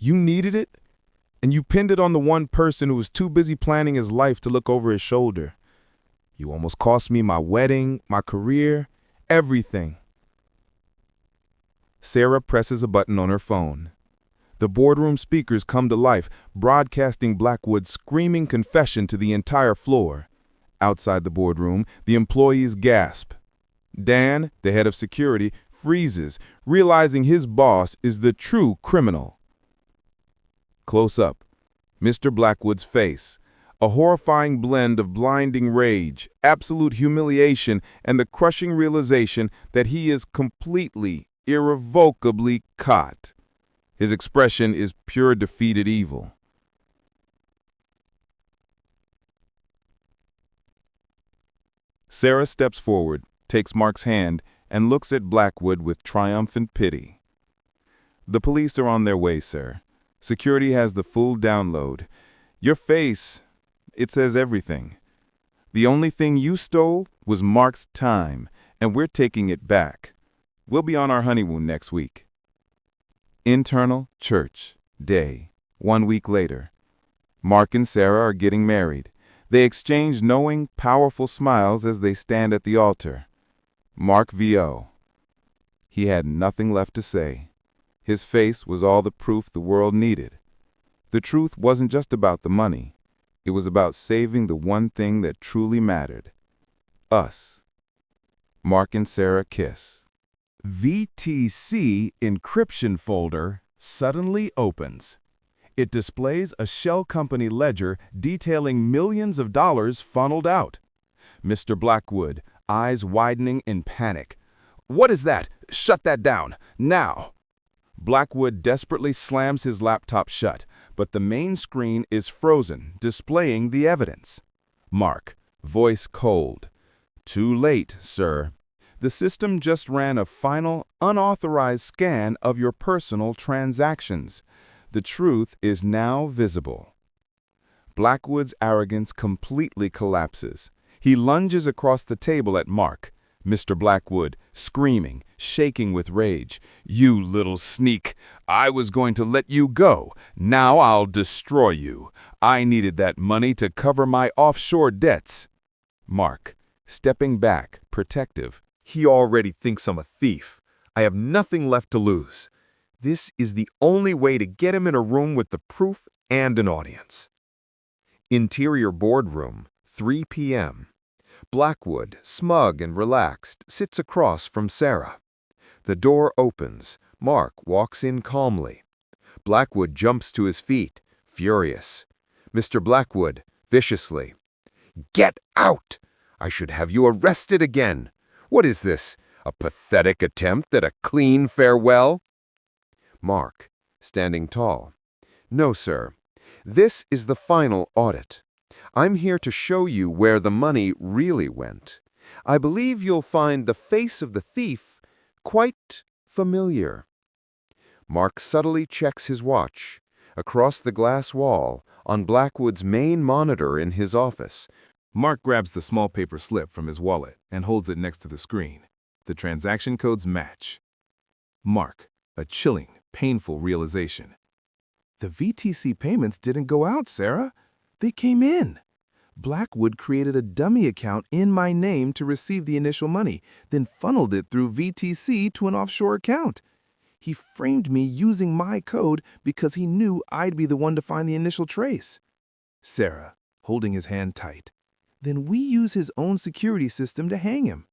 You needed it, and you pinned it on the one person who was too busy planning his life to look over his shoulder. You almost cost me my wedding, my career, everything. Sarah presses a button on her phone. The boardroom speakers come to life, broadcasting Blackwood's screaming confession to the entire floor. Outside the boardroom, the employees gasp. Dan, the head of security, freezes, realizing his boss is the true criminal. Close up, Mr. Blackwood's face, a horrifying blend of blinding rage, absolute humiliation, and the crushing realization that he is completely, irrevocably caught. His expression is pure defeated evil. Sarah steps forward, takes Mark's hand, and looks at Blackwood with triumphant pity. The police are on their way, sir. Security has the full download. Your face, it says everything. The only thing you stole was Mark's time, and we're taking it back. We'll be on our honeymoon next week. Internal church day. 1 week later. Mark and Sarah are getting married. They exchange knowing, powerful smiles as they stand at the altar. Mark V.O. He had nothing left to say. His face was all the proof the world needed. The truth wasn't just about the money. It was about saving the one thing that truly mattered. Us. Mark and Sarah kiss. VTC encryption folder suddenly opens. It displays a shell company ledger detailing millions of dollars funneled out. Mr. Blackwood, eyes widening in panic. "What is that? Shut that down, now!" Blackwood desperately slams his laptop shut, but the main screen is frozen, displaying the evidence. Mark, voice cold. "Too late, sir. The system just ran a final, unauthorized scan of your personal transactions. The truth is now visible." Blackwood's arrogance completely collapses. He lunges across the table at Mark. Mr. Blackwood, screaming, shaking with rage. "You little sneak! I was going to let you go. Now I'll destroy you. I needed that money to cover my offshore debts." Mark, stepping back, protective. "He already thinks I'm a thief. I have nothing left to lose. This is the only way to get him in a room with the proof and an audience." Interior boardroom, 3 p.m. Blackwood, smug and relaxed, sits across from Sarah. The door opens. Mark walks in calmly. Blackwood jumps to his feet, furious. Mr. Blackwood, viciously. "Get out! I should have you arrested again. What is this? A pathetic attempt at a clean farewell?" Mark, standing tall. "No, sir. This is the final audit. I'm here to show you where the money really went. I believe you'll find the face of the thief quite familiar." Mark subtly checks his watch. Across the glass wall, on Blackwood's main monitor in his office, Mark grabs the small paper slip from his wallet and holds it next to the screen. The transaction codes match. Mark, a chilling, painful realization. The VTC payments didn't go out, Sarah. They came in. Blackwood created a dummy account in my name to receive the initial money, then funneled it through VTC to an offshore account. He framed me using my code because he knew I'd be the one to find the initial trace. Sarah, holding his hand tight. Then we use his own security system to hang him.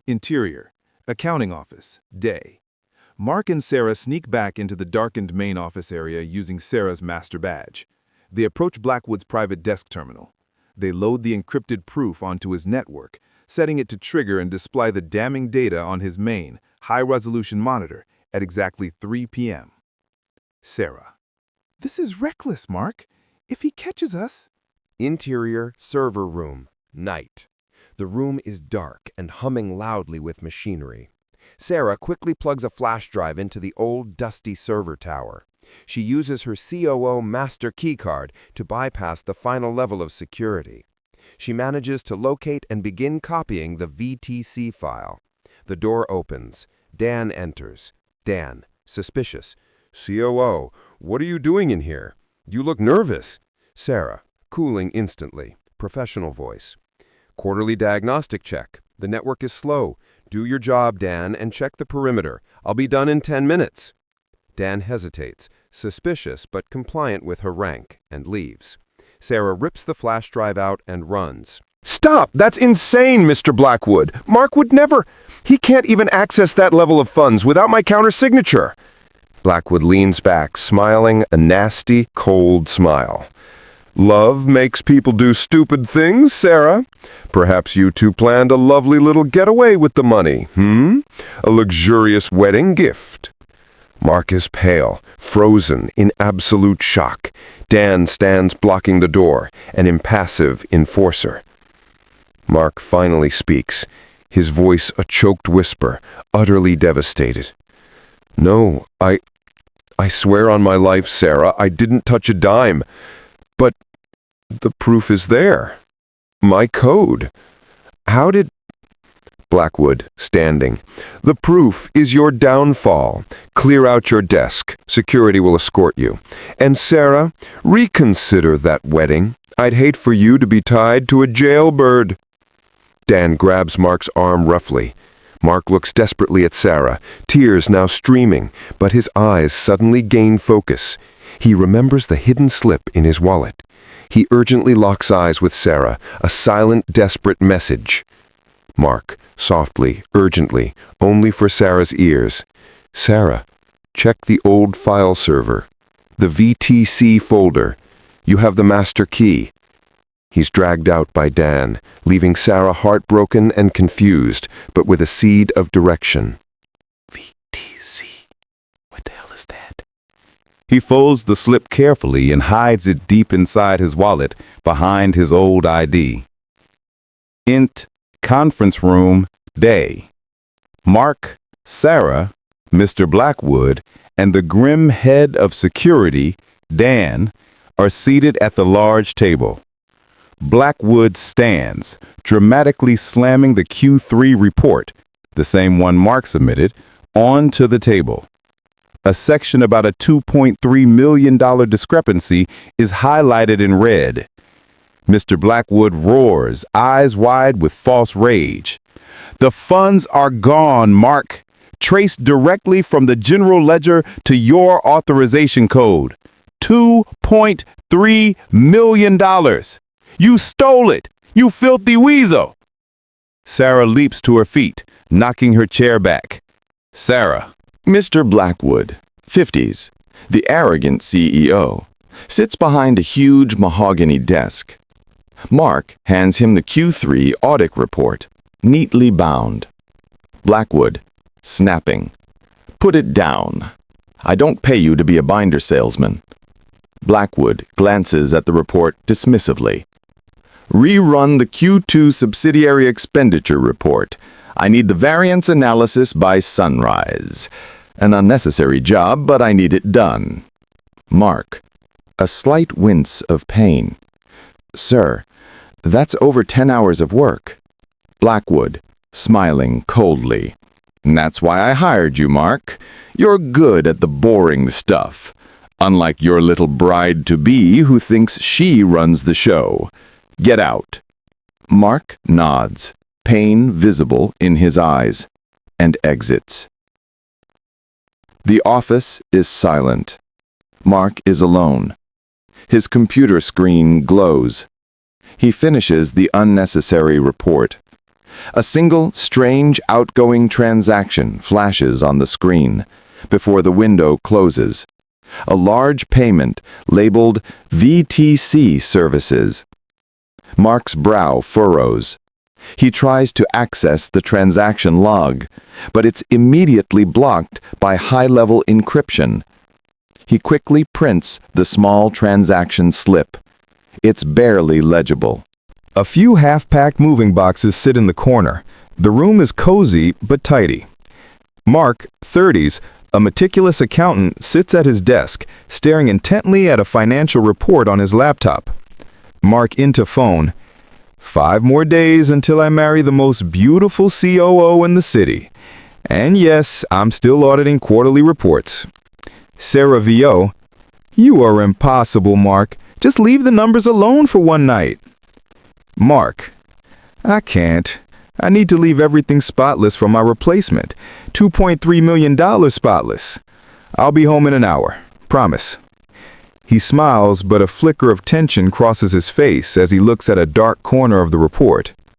Interior, accounting office, day. Mark and Sarah sneak back into the darkened main office area using Sarah's master badge. They approach Blackwood's private desk terminal. They load the encrypted proof onto his network, setting it to trigger and display the damning data on his main, high-resolution monitor at exactly 3 p.m. Sarah. "This is reckless, Mark. If he catches us—" Interior server room, night. The room is dark and humming loudly with machinery. Sarah quickly plugs a flash drive into the old, dusty server tower. She uses her COO master keycard to bypass the final level of security. She manages to locate and begin copying the VTC file. The door opens. Dan enters. Dan, suspicious. "COO, What are you doing in here? You look nervous. Sarah, cooling instantly. Professional voice. Quarterly diagnostic check. The network is slow. Do your job, Dan, and check the perimeter. I'll be done in 10 minutes. Dan hesitates, suspicious but compliant with her rank, and leaves. Sarah rips the flash drive out and runs. Stop! That's insane, Mr. Blackwood. Mark would never... He can't even access that level of funds without my counter-signature. Blackwood leans back, smiling a nasty, cold smile. Love makes people do stupid things, Sarah. Perhaps you two planned a lovely little getaway with the money, A luxurious wedding gift. Mark is pale, frozen, in absolute shock. Dan stands blocking the door, an impassive enforcer. Mark finally speaks, his voice a choked whisper, utterly devastated. No, I swear on my life, Sarah, I didn't touch a dime. But the proof is there. My code. How did... Blackwood, standing. The proof is your downfall. Clear out your desk. Security will escort you. And Sarah, reconsider that wedding. I'd hate for you to be tied to a jailbird. Dan grabs Mark's arm roughly. Mark looks desperately at Sarah, tears now streaming, but his eyes suddenly gain focus. He remembers the hidden slip in his wallet. He urgently locks eyes with Sarah, a silent, desperate message. Mark, softly, urgently, only for Sarah's ears. Sarah, check the old file server. The VTC folder. You have the master key. He's dragged out by Dan, leaving Sarah heartbroken and confused, but with a seed of direction. VTC. What the hell is that? He folds the slip carefully and hides it deep inside his wallet behind his old ID. Int, conference room, day. Mark, Sarah, Mr. Blackwood, and the grim head of security, Dan, are seated at the large table. Blackwood stands, dramatically slamming the Q3 report, the same one Mark submitted, onto the table. A section about a $2.3 million discrepancy is highlighted in red. Mr. Blackwood roars, eyes wide with false rage. The funds are gone, Mark. Traced directly from the general ledger to your authorization code. $2.3 million. You stole it, you filthy weasel. Sarah leaps to her feet, knocking her chair back. Sarah. Mr. Blackwood, 50s, the arrogant CEO, sits behind a huge mahogany desk. Mark hands him the Q3 audit report, neatly bound. Blackwood, snapping. Put it down. I don't pay you to be a binder salesman. Blackwood glances at the report dismissively. Rerun the Q2 subsidiary expenditure report. I need the variance analysis by sunrise. An unnecessary job, but I need it done. Mark, a slight wince of pain. Sir, that's over 10 hours of work. Blackwood, smiling coldly. That's why I hired you, Mark. You're good at the boring stuff. Unlike your little bride-to-be who thinks she runs the show. Get out. Mark nods, pain visible in his eyes, and exits. The office is silent. Mark is alone. His computer screen glows. He finishes the unnecessary report. A single, strange outgoing transaction flashes on the screen before the window closes. A large payment labeled VTC services. Mark's brow furrows. He tries to access the transaction log, but it's immediately blocked by high-level encryption. He quickly prints the small transaction slip. It's barely legible. A few half-packed moving boxes sit in the corner. The room is cozy but tidy. Mark, 30s, a meticulous accountant, sits at his desk, staring intently at a financial report on his laptop. Mark into phone. 5 more days until I marry the most beautiful COO in the city. And yes, I'm still auditing quarterly reports. Sarah VO. You are impossible, Mark. Just leave the numbers alone for one night. Mark, I can't. I need to leave everything spotless for my replacement. $2.3 million spotless. I'll be home in an hour. Promise. He smiles, but a flicker of tension crosses his face as he looks at a dark corner of the report.